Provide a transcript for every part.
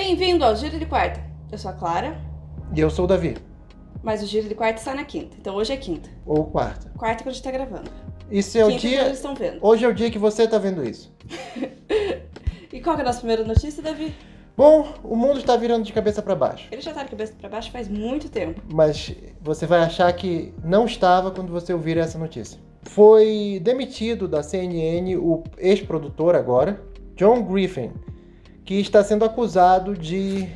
Bem-vindo ao Giro de Quarta. Eu sou a Clara, E eu sou o Davi. mas o Giro de Quarta sai na quinta. Então hoje é quinta. Ou quarta. Quarta que a gente tá gravando. Isso é o Quinta que dia. eles estão vendo. Hoje é o dia que você tá vendo isso. E qual que é a nossa primeira notícia, Davi? Bom, o mundo está virando de cabeça para baixo. Ele já tá de cabeça pra baixo faz muito tempo. Mas você vai achar que não estava quando você ouvir essa notícia. Foi demitido da CNN o ex-produtor agora, John Griffin, que está sendo acusado de...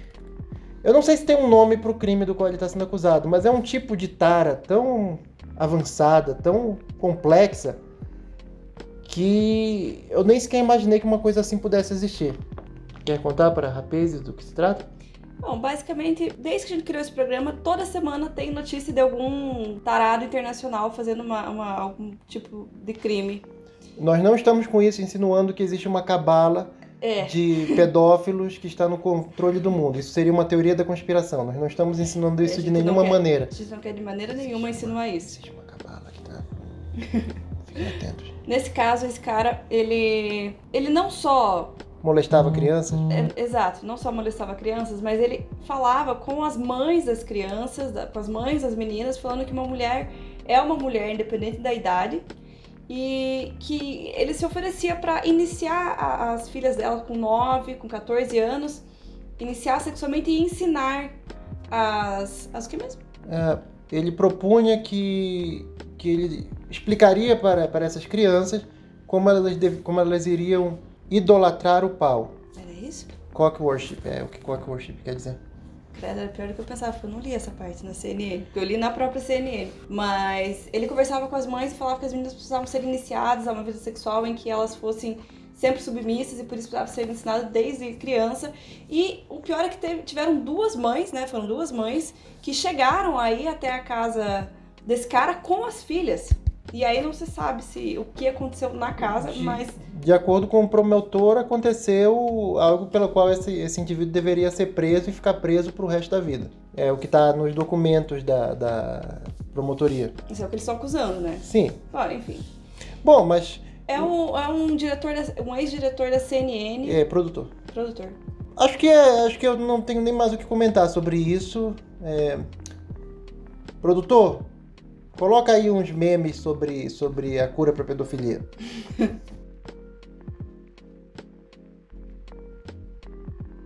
Eu não sei se tem um nome para o crime do qual ele está sendo acusado, mas é um tipo de tara tão avançada, tão complexa, que eu nem sequer imaginei que uma coisa assim pudesse existir. Quer contar para rapazes do que se trata? Bom, basicamente, desde que a gente criou esse programa, toda semana tem notícia de algum tarado internacional fazendo algum tipo de crime. Nós não estamos com isso insinuando que existe uma cabala de pedófilos que está no controle do mundo. Isso seria uma teoria da conspiração. Nós não estamos insinuando isso de nenhuma maneira. A gente não quer de maneira nenhuma insinuar isso. Existe uma cabala que tá... Fiquem atentos. Nesse caso, esse cara, ele não só... Molestava crianças? Exato, não só molestava crianças, mas ele falava com as mães das crianças, com as mães das meninas, falando que uma mulher é uma mulher independente da idade e que ele se oferecia para iniciar as filhas dela com 9, com 14 anos, iniciar sexualmente e ensinar as que mesmo? Ele propunha que ele explicaria para essas crianças como elas iriam idolatrar o pau. Era isso? Cock worship, o que cock worship quer dizer. Credo, era pior do que eu pensava, porque eu não li essa parte na CNN, porque eu li na própria CNN. Mas ele conversava com as mães e falava que as meninas precisavam ser iniciadas a uma vida sexual em que elas fossem sempre submissas e por isso precisavam ser ensinadas desde criança. E o pior é que tiveram duas mães, né, foram duas mães, que chegaram aí até a casa desse cara com as filhas. E aí não se sabe o que aconteceu na casa, mas... De acordo com o promotor, aconteceu algo pelo qual esse indivíduo deveria ser preso e ficar preso pro resto da vida. É o que está nos documentos da promotoria. Isso é o que eles estão acusando, né? Sim. Bom, enfim. Bom, mas... É um ex-diretor da CNN. É, produtor. Produtor. Acho que eu não tenho nem mais o que comentar sobre isso. Produtor, coloca aí uns memes sobre a cura para pedofilia.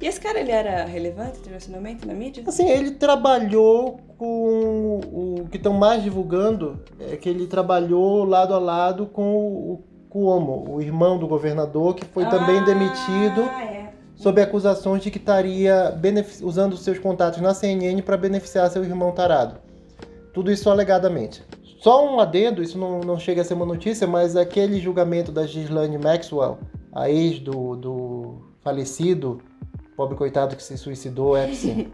E esse cara, ele era relevante internacionalmente na mídia? Assim, ele trabalhou com o que estão mais divulgando, é que ele trabalhou lado a lado com o Cuomo, o irmão do governador, que foi também demitido sob acusações de que estaria usando seus contatos na CNN para beneficiar seu irmão tarado. Tudo isso alegadamente. Só um adendo, isso não chega a ser uma notícia, mas aquele julgamento da Ghislaine Maxwell, a ex do falecido, pobre coitado que se suicidou, Epstein,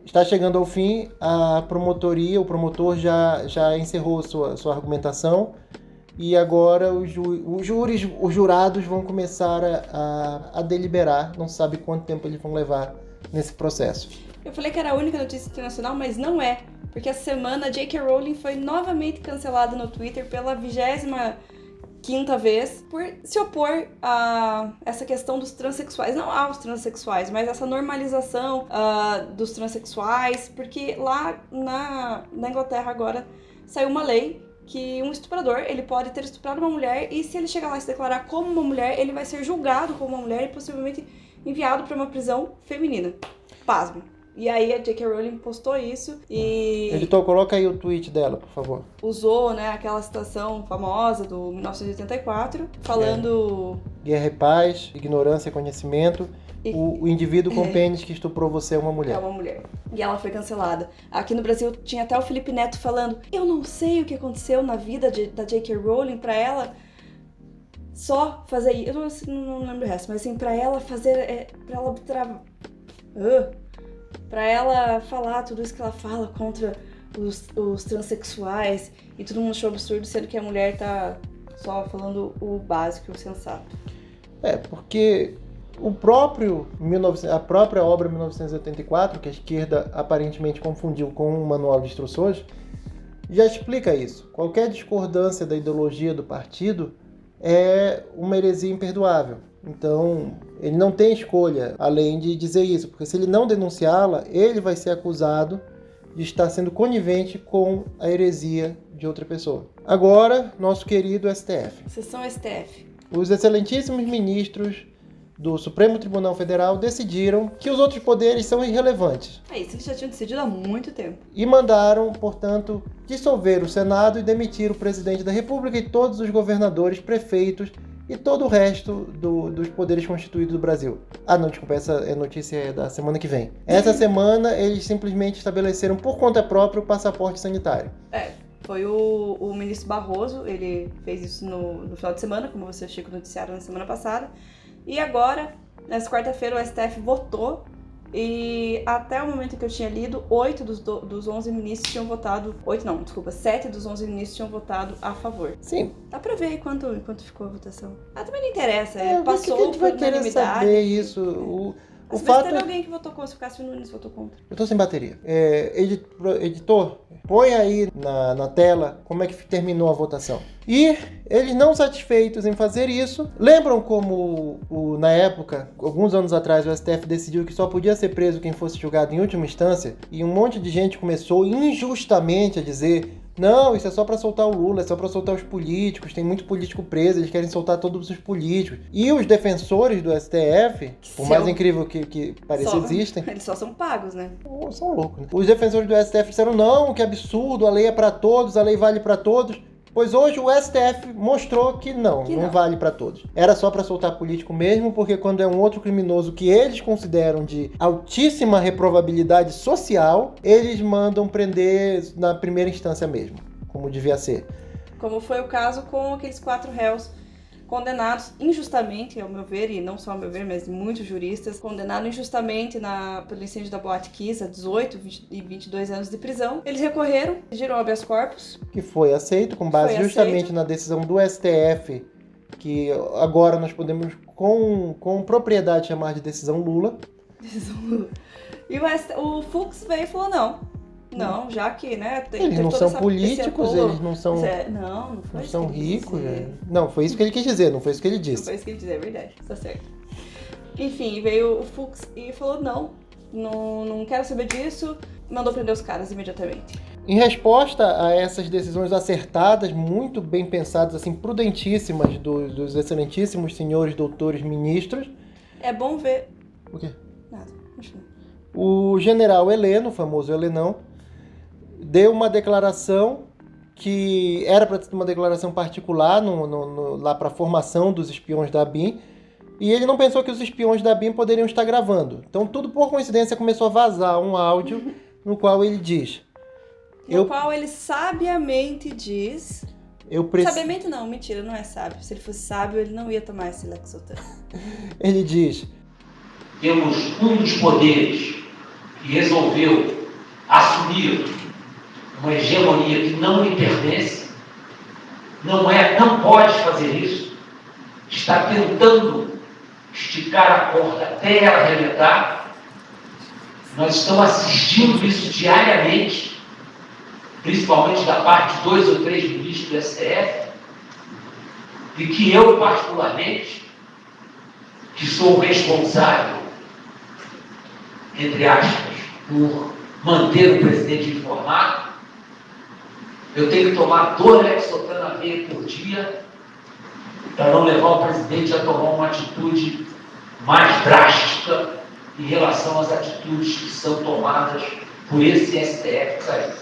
está chegando ao fim. A promotoria, o promotor já encerrou sua argumentação e agora os jurados vão começar a deliberar. Não se sabe quanto tempo eles vão levar nesse processo. Eu falei que era a única notícia internacional, mas não é. Porque essa semana a J.K. Rowling foi novamente cancelada no Twitter pela 25ª vez por se opor a essa questão dos transexuais. Não aos transexuais, mas essa normalização dos transexuais. Porque lá na Inglaterra agora saiu uma lei que um estuprador, ele pode ter estuprado uma mulher e se ele chegar lá e se declarar como uma mulher, ele vai ser julgado como uma mulher e possivelmente enviado para uma prisão feminina. Pasme. E aí a J.K. Rowling postou isso e... Editor, coloca aí o tweet dela, por favor. Usou, né, aquela citação famosa do 1984, falando... Guerra e paz, ignorância e conhecimento. O indivíduo com pênis que estuprou você é uma mulher. É uma mulher. E ela foi cancelada. Aqui no Brasil tinha até o Felipe Neto falando: eu não sei o que aconteceu na vida da J.K. Rowling pra ela só fazer isso. Eu não lembro o resto, mas assim, pra ela fazer... Pra ela falar tudo isso que ela fala contra os transexuais e todo mundo achou absurdo, sendo que a mulher tá só falando o básico, o sensato. Porque a própria obra 1984, que a esquerda aparentemente confundiu com um manual de instruções, já explica isso. Qualquer discordância da ideologia do partido é uma heresia imperdoável. Então, ele não tem escolha além de dizer isso, porque se ele não denunciá-la, ele vai ser acusado de estar sendo conivente com a heresia de outra pessoa. Agora, nosso querido STF. Sessão STF. Os excelentíssimos ministros do Supremo Tribunal Federal decidiram que os outros poderes são irrelevantes. É isso, eles já tinham decidido há muito tempo. E mandaram, portanto, dissolver o Senado e demitir o presidente da República e todos os governadores, prefeitos e todo o resto dos poderes constituídos do Brasil. Ah, não, desculpa, essa notícia é da semana que vem. Essa semana, eles simplesmente estabeleceram por conta própria o passaporte sanitário. Foi o ministro Barroso, ele fez isso no final de semana, como você achou no noticiário na semana passada. E agora, nessa quarta-feira, o STF votou e até o momento que eu tinha lido, 8 dos 11 ministros tinham votado... 7 dos 11 ministros tinham votado a favor. Sim. Dá pra ver aí quanto ficou a votação. Também não interessa, que passou a gente vai por querer unanimidade. saber isso? O Às vezes fato teve é... alguém que votou contra, o Cássio Nunes votou contra. Eu tô sem bateria. Editor, põe aí na tela como é que terminou a votação. E eles não satisfeitos em fazer isso, lembram como na época, alguns anos atrás, o STF decidiu que só podia ser preso quem fosse julgado em última instância, e um monte de gente começou injustamente a dizer: não, isso é só pra soltar o Lula, é só pra soltar os políticos, tem muito político preso, eles querem soltar todos os políticos. E os defensores do STF, por mais incrível que pareça, existem. Eles só são pagos, né? São loucos, né? Os defensores do STF disseram: não, que absurdo, a lei é pra todos, a lei vale pra todos. Pois hoje o STF mostrou que não vale pra todos. Era só pra soltar político mesmo, porque quando é um outro criminoso que eles consideram de altíssima reprovabilidade social, eles mandam prender na primeira instância mesmo, como devia ser. Como foi o caso com aqueles 4 réus condenados injustamente, ao meu ver, e não só ao meu ver, mas muitos juristas, condenados injustamente pelo incêndio da Boate Kiss a 18 e 22 anos de prisão. Eles recorreram, pediram habeas corpus. Que foi aceito, com base justamente na decisão do STF, que agora nós podemos com propriedade chamar de decisão Lula. Decisão Lula. E o Fux veio e falou: não, já que, né? Eles não são políticos, eles não são. Não foi não isso. São ricos, né? Não, foi isso que ele quis dizer, não foi isso que ele disse. Não foi isso que ele disse, é verdade, tá certo. Enfim, veio o Fux e falou: não quero saber disso, mandou prender os caras imediatamente. Em resposta a essas decisões acertadas, muito bem pensadas, assim, prudentíssimas dos excelentíssimos senhores doutores ministros. É bom ver. O quê? Nada, continua. O general Heleno, o famoso Helenão, deu uma declaração que era para ser uma declaração particular lá para a formação dos espiões da ABIN, e ele não pensou que os espiões da ABIN poderiam estar gravando. Então, tudo por coincidência começou a vazar um áudio no qual ele diz... No qual ele sabiamente diz... Sabiamente não, mentira, não é sábio. Se ele fosse sábio, ele não ia tomar esse Lexotan. Ele diz... Temos um dos poderes que resolveu assumir uma hegemonia que não lhe pertence, não pode fazer isso, está tentando esticar a corda até ela arrebentar. Nós estamos assistindo isso diariamente, principalmente da parte de 2 ou 3 ministros do STF, e que eu, particularmente, que sou o responsável, entre aspas, por manter o presidente informado, eu tenho que tomar 2 Lexotan na veia por dia para não levar o presidente a tomar uma atitude mais drástica em relação às atitudes que são tomadas por esse STF que saiu.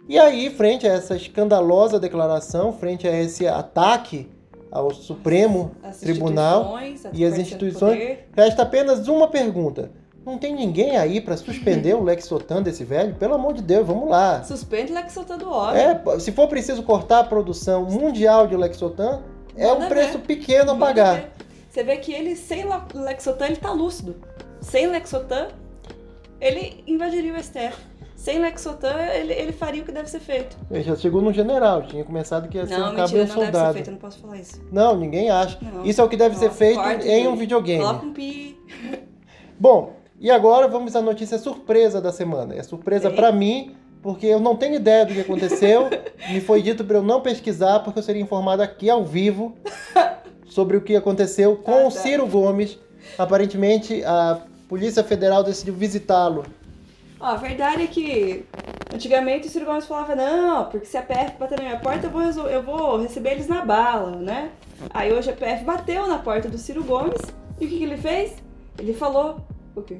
E aí, frente a essa escandalosa declaração, frente a esse ataque ao Supremo Tribunal e às instituições, resta apenas uma pergunta. Não tem ninguém aí para suspender o Lexotan desse velho? Pelo amor de Deus, vamos lá. Suspende o Lexotan do homem. Se for preciso cortar a produção mundial de Lexotan, é um preço pequeno a pagar. Você vê que ele, sem Lexotan, ele tá lúcido. Sem Lexotan, ele invadiria o STF. Sem Lexotan, ele faria o que deve ser feito. Ele já chegou no general, tinha começado que ia ser um cabo e um soldado. Não, deve ser feito, eu não posso falar isso. Não, ninguém acha. Não. Isso é o que deve ser feito em um videogame. Coloca um pi. Bom, e agora vamos à notícia surpresa da semana. É surpresa pra mim, porque eu não tenho ideia do que aconteceu. Me foi dito pra eu não pesquisar, porque eu seria informado aqui ao vivo sobre o que aconteceu com o tá. Ciro Gomes. Aparentemente, a Polícia Federal decidiu visitá-lo. Ó, a verdade é que antigamente o Ciro Gomes falava, não, porque se a PF bater na minha porta, eu vou receber eles na bala, né? Aí hoje a PF bateu na porta do Ciro Gomes e o que ele fez? Ele falou... O quê?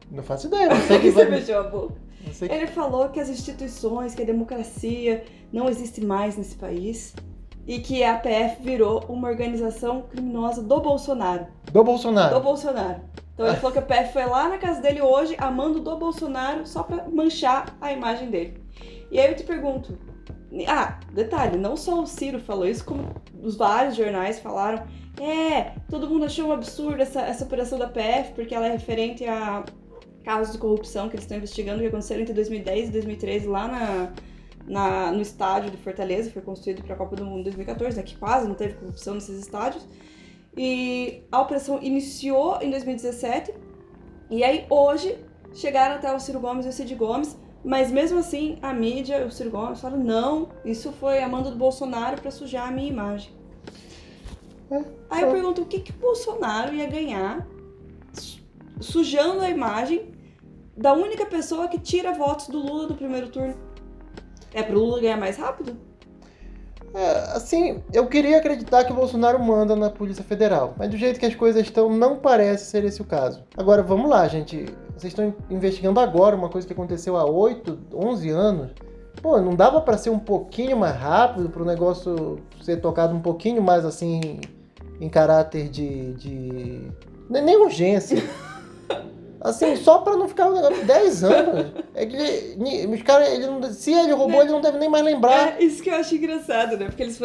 Não faço ideia, não sei que Você vai... fechou a boca. Não sei que... Ele falou que as instituições, que a democracia não existe mais nesse país e que a PF virou uma organização criminosa do Bolsonaro. Do Bolsonaro. Do Bolsonaro. Então ele falou que a PF foi lá na casa dele hoje, amando do Bolsonaro, só pra manchar a imagem dele. E aí eu te pergunto... detalhe, não só o Ciro falou isso, como os vários jornais falaram. Todo mundo achou um absurdo essa operação da PF, porque ela é referente a casos de corrupção que eles estão investigando, que aconteceram entre 2010 e 2013 lá no estádio de Fortaleza, que foi construído para a Copa do Mundo 2014, né, que quase não teve corrupção nesses estádios. E a operação iniciou em 2017, e aí hoje chegaram até o Ciro Gomes e o Cid Gomes, mas mesmo assim a mídia, o Ciro Gomes, falaram não, isso foi a mando do Bolsonaro para sujar a minha imagem. Aí eu pergunto, o que o Bolsonaro ia ganhar sujando a imagem da única pessoa que tira votos do Lula do primeiro turno? É pro Lula ganhar mais rápido? Assim, eu queria acreditar que o Bolsonaro manda na Polícia Federal, mas do jeito que as coisas estão, não parece ser esse o caso. Agora, vamos lá, gente. Vocês estão investigando agora uma coisa que aconteceu há 8, 11 anos. Pô, não dava pra ser um pouquinho mais rápido, pro negócio ser tocado um pouquinho mais, assim, em caráter de... Nem urgência. Assim, só pra não ficar um negócio 10 anos. É que os caras, se ele roubou, ele não deve nem mais lembrar. É isso que eu acho engraçado, né? Porque eles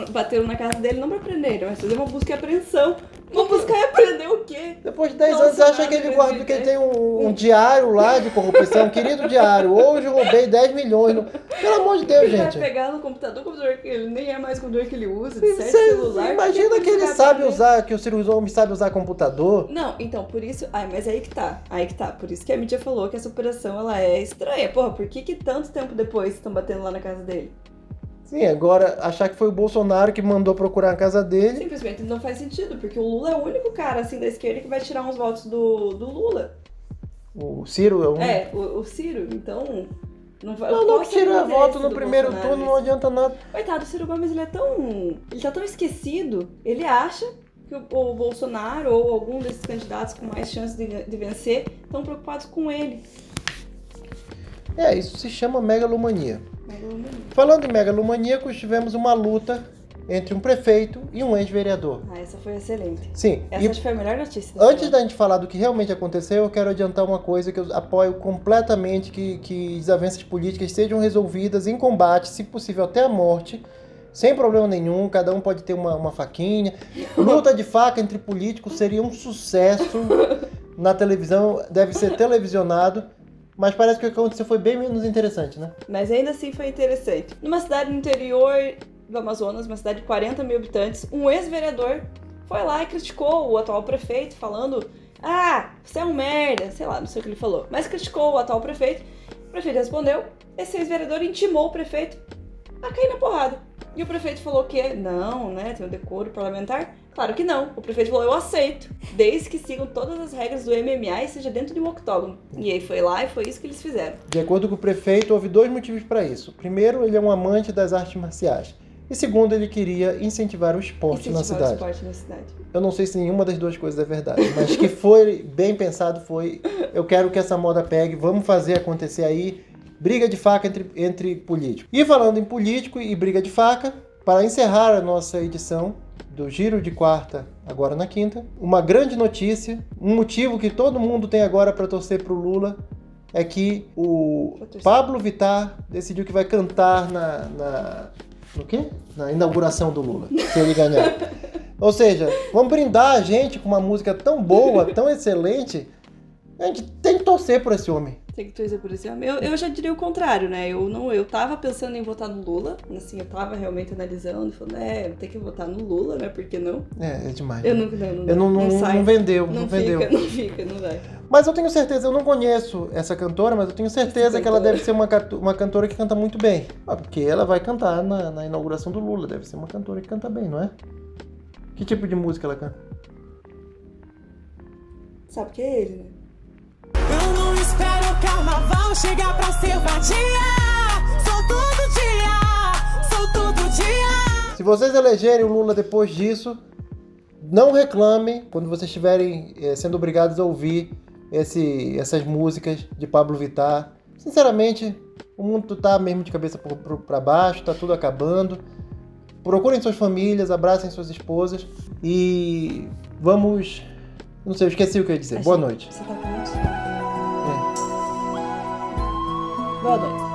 bateram na casa dele não pra prender, mas fazer uma busca e apreensão. Vou buscar e apreender o quê? Depois de 10 anos, você acha que ele guarda, que ele tem um diário lá de corrupção, querido diário. Hoje eu roubei 10 milhões. Pelo amor de Deus, Ele gente. vai pegar no computador que ele nem é mais o computador que ele usa, de certo celular. Imagina que ele sabe usar, que o Ciro Gomes sabe usar computador. Não, então, por isso... mas aí que tá. Por isso que a mídia falou que essa operação, ela é estranha. Porra, por que tanto tempo depois estão batendo lá na casa dele? Sim, agora achar que foi o Bolsonaro que mandou procurar a casa dele. Simplesmente não faz sentido, porque o Lula é o único cara, assim, da esquerda que vai tirar uns votos do Lula. O Ciro é o único. O Ciro, então... Não que tira voto no primeiro turno, não adianta nada. Coitado, o Ciro Gomes, ele tá tão esquecido, ele acha que o Bolsonaro ou algum desses candidatos com mais chances de vencer estão preocupados com ele. Isso se chama megalomania. Falando em megalomaníacos, tivemos uma luta entre um prefeito e um ex-vereador. Essa foi excelente. Sim. Essa foi a melhor notícia. Antes da gente falar do que realmente aconteceu, eu quero adiantar uma coisa que eu apoio completamente, que desavenças políticas sejam resolvidas em combate, se possível até a morte, sem problema nenhum, cada um pode ter uma faquinha. Luta de faca entre políticos seria um sucesso na televisão, deve ser televisionado. Mas parece que o que aconteceu foi bem menos interessante, né? Mas ainda assim foi interessante. Numa cidade no interior do Amazonas, uma cidade de 40 mil habitantes, um ex-vereador foi lá e criticou o atual prefeito, falando: você é um merda, sei lá, não sei o que ele falou. Mas criticou o atual prefeito. O prefeito respondeu, esse ex-vereador intimou o prefeito a cair na porrada. E o prefeito falou que não, né, tem um decoro parlamentar. Claro que não. O prefeito falou, eu aceito, desde que sigam todas as regras do MMA e seja dentro de um octógono. E aí foi lá e foi isso que eles fizeram. De acordo com o prefeito, houve 2 motivos para isso. Primeiro, ele é um amante das artes marciais. E segundo, ele queria incentivar o esporte na cidade. Eu não sei se nenhuma das duas coisas é verdade, mas que foi bem pensado foi, eu quero que essa moda pegue, vamos fazer acontecer aí, briga de faca entre políticos. E falando em político e briga de faca, para encerrar a nossa edição do Giro de Quarta, agora na quinta, uma grande notícia, um motivo que todo mundo tem agora para torcer pro Lula, é que o Pablo Vittar decidiu que vai cantar no quê? Na inauguração do Lula, se ele ganhar. Ou seja, vamos brindar a gente com uma música tão boa, tão excelente, a gente tem que torcer por esse homem. Tem que torcer por esse homem. Eu já diria o contrário, né? Eu tava pensando em votar no Lula, assim, eu tava realmente analisando, falando, tem que votar no Lula, né? Por que não? É demais. Não vendeu. Não vai. Mas eu tenho certeza, eu não conheço essa cantora, mas eu tenho certeza que ela deve ser uma cantora que canta muito bem. Porque ela vai cantar na inauguração do Lula, deve ser uma cantora que canta bem, não é? Que tipo de música ela canta? Sabe que é ele, né? Eu não espero o carnaval chegar pra ser vadia. Sou todo dia. Se vocês elegerem o Lula depois disso, não reclamem quando vocês estiverem sendo obrigados a ouvir essas músicas de Pablo Vittar. Sinceramente, o mundo tá mesmo de cabeça para baixo, tá tudo acabando. Procurem suas famílias, abracem suas esposas e vamos... Não sei, eu esqueci o que eu ia dizer. Boa noite. Você tá com isso? Boa noite.